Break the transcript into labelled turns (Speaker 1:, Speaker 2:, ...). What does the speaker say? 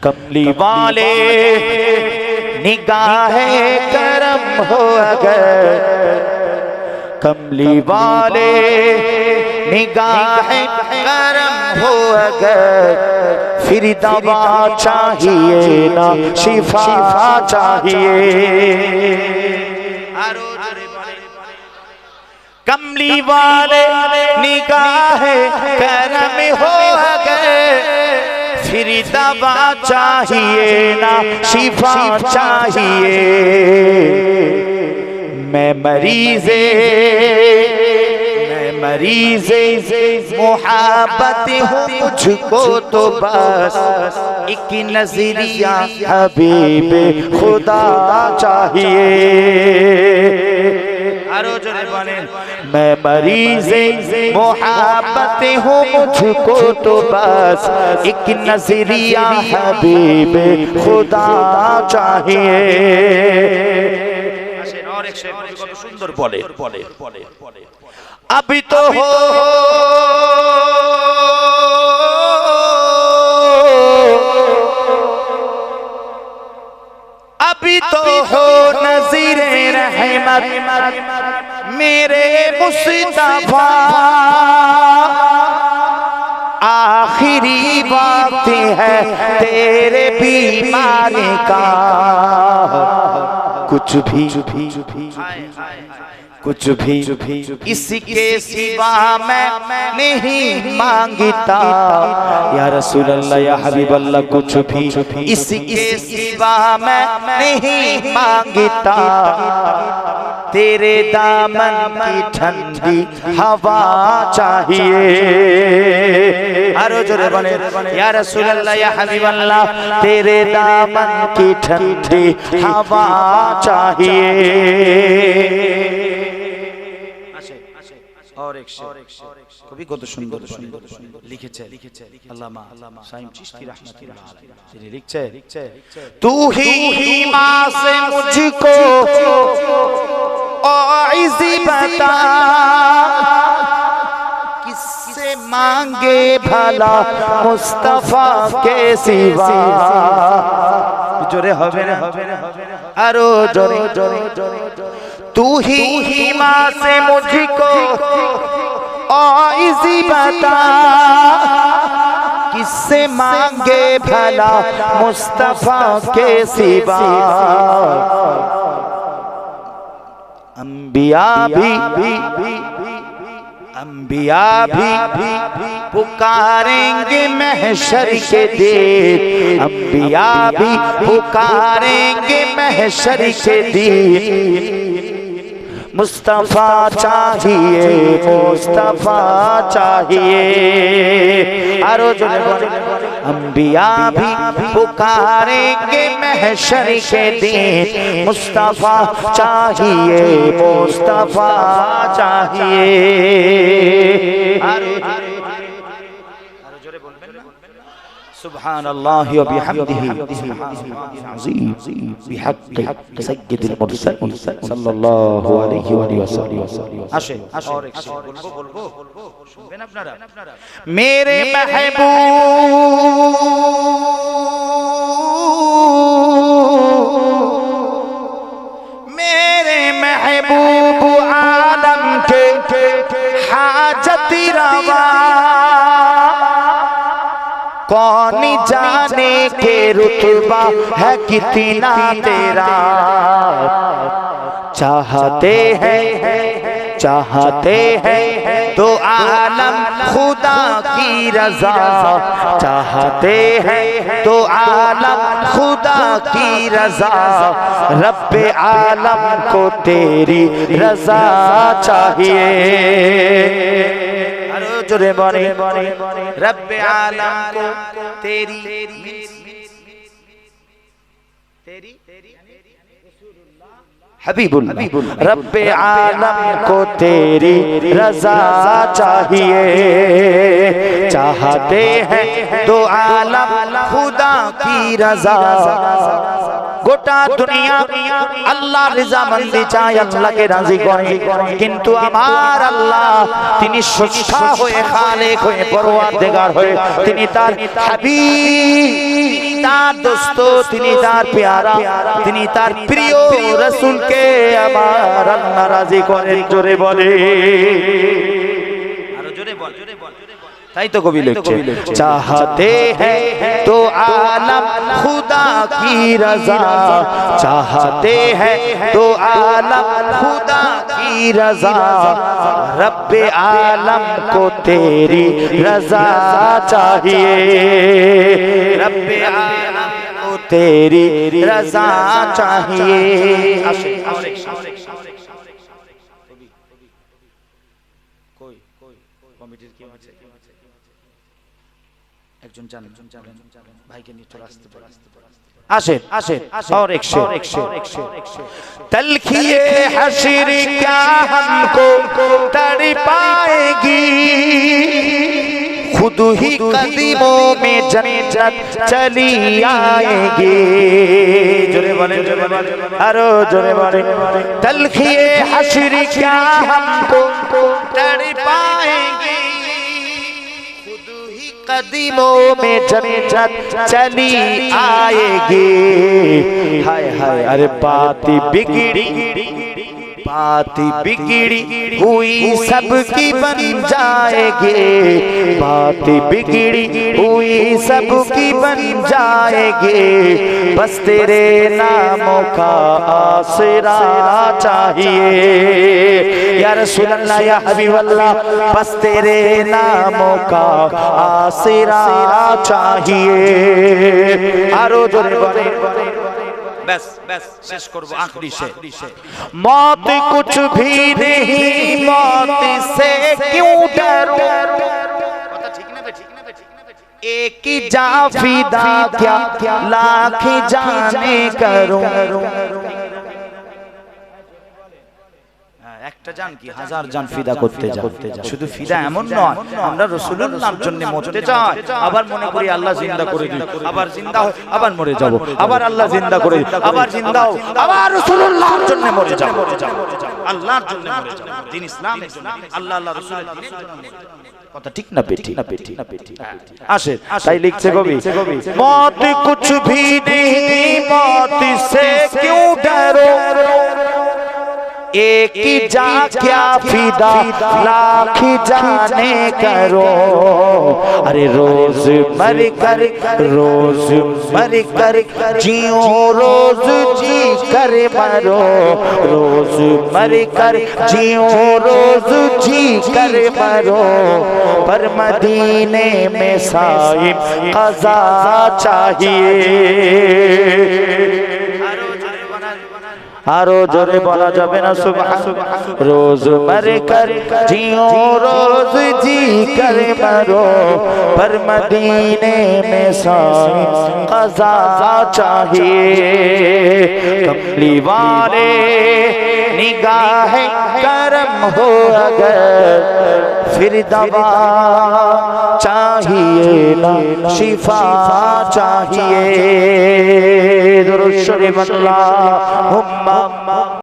Speaker 1: कमली वाले निगाहे करम हो अगर, कमली वाले निगाहे करम हो अगर, फिर दवा चाहिए ना शिफा चाहिए। कमली वाले निगाहे करम हो अगर, फिर दवा चाहिए ना शिफा चाहिए। मैं मरीज़े मोहब्बत हूँ, मुझको तो बस एक नजरिया हबीब खुदा चाहिए। मैं मरीज़े मोहब्बत हूँ, मुझको तो बस एक नजरिया हबीब खुदा चाहिए। और एक शेर कत सुंदर बोले, अभी तो हो नज़ीरे रहमत मेरे मुस्तफा, आखिरी वक्त है तेरे बीमारी का, कुछ भी इसके सिवा मैं नहीं मांगता। या रसूल अल्लाह या हबीब अल्लाह, कुछ भी इसके सिवा मैं नहीं मांगता। तेरे दामन की ठंडी हवा चाहिए। जोरे बने या रसूल अल्लाह या हबीब अल्लाह, तेरे दामन की ठंडी हवा चाहिए। और एक कवि কত সুন্দর লিখেছে আল্লামা সাইম চিশতি রাহমাতুল্লাহ আলাইহি, তিনি লিখছে, तू ही मां से मुझको औइज़ी बता, किससे मांगे भला मुस्तफा के सिवा। जोरे হবে না আরো জোরে, तू ही मां से मुझको औइज़ी बता, किससे मांगे भला मुस्तफा के सिवा। अंबिया भी पुकारेंगे महशर के दिन, अंबिया भी पुकारेंगे महशर के दिन। मुस्तफा चाहिए, मुस्तफा चाहिए। आरो जोरे बोले, अंबिया भी पुकारेंगे महशर के दिन, मुस्तफा चाहिए, मुस्तफा चाहिए। सुब्हानल्लाह व बिहम्दिही बिहक्कि सय्यिदिल मुरसलीन सल्लल्लाहु अलैहि वसल्लम। আসে और एक शेर বলবো শুনবেন আপনারা। मेरे महबूब आलम के हाजत रवा, कौन जाने के रुतबा है कितना तेरा। चाहते हैं तो आलम खुदा की रजा, चाहते हैं तो आलम खुदा की रजा। रब्बे आलम को तेरी रजा चाहिए। जोरे बोले, रब्बे आलम को तेरी हबीबुल्लाह, रब्बे आलम को तेरी रजा चाहिए। चाहते हैं तो आलम खुदा की रजा। গোটা দুনিয়া আল্লাহর রিজামন্দি চায়, আল্লাহকে রাজি করে, কিন্তু আমার আল্লাহ তিনি স্রষ্টা হয়ে, খালেক হয়ে, পরওয়ারদিগার হয়ে, তিনি তার হাবিব তার দোস্ত, তিনি তার পেয়ারা, তিনি তার প্রিয় রাসূলকে আমার আল্লাহ রাজি করেন। জোরে বলে, আরো জোরে বল। তাই তো কবি লিখছে, চাহতে হ্যাঁ তো আলম খুদা কি রজা, চাহতে হ্যাঁ তো আলম খুদা কি রজা, রব্বে आलम को तेरी रजा चाहिए, रब्बे आलम को तेरी रजा चाहिए। একজন জানেন ভাইকে নিয়ে চলে আসতে পারে, আসেন আসেন। और एक शेर, तलखिए हश्र क्या हमको तड़पाएगी, खुद ही कदमों में जन्नत चली आएगी। जोरे बोले, अरे जोरे बोले, तलखिए हश्र क्या हमको तड़पाएगी, कदमों में जन्नत चली आएगी। हाय हाय, अरे बात बिगड़ी, बात बिगड़ी हुई सबकी बन जाएगी, बात बिगड़ी हुई सबकी बन जाएगी, बस तेरे नामों का आसरा चाहिए, या रसूल अल्लाह या हबीब अल्लाह, बस तेरे नामों का आसरा चाहिए। आरो जोरे बोले, बस बस शेष करबो आखिरी से, मौत कुछ भी नहीं, मौत से क्यों डरो, एक ही जान फिदा क्या लाख जाने करूं, একটা জান কি হাজার জান ফিদা করতে যায়। শুধু ফিদা এমন নয়, আমরা রাসূলুল্লাহর জন্য মরতে চাই, আবার মনে করি আল্লাহ জিন্দা করে দিন, আবার জিন্দা হয় আবার মরে যাব, আবার আল্লাহ জিন্দা করে দিন, আবার জিন্দা হও, আবার রাসূলুল্লাহর জন্য মরে যাব, আল্লাহর জন্য মরে যাব, দিন ইসলামের জন্য, আল্লাহ আল্লাহ রাসূলের দিনের জন্য। কথা ঠিক না বেটি? আসে তাই লিখছে কবি, মौत कुछ भी नहीं, मौत से क्यों डरो, एक ही जा क्या फिदा लाख जाने करो, अरे रोज मर कर जियो, रोज जी कर मरो, रोज मर कर जियो, रोज जी कर मरो, पर मदीने में साहिब क़ज़ा चाहिए। आरो जोरे बोला जाबे ना सुभान, रोज मर कर जियो, रोज जी कर मरो, पर मदीने में साईं क़ज़ा चाहिए। कमली वाले निगाह करम हो अगर, फिर दवा चाहिए ना शिफा चाहिए। दुरूद शरीफ अल्लाहुम्मा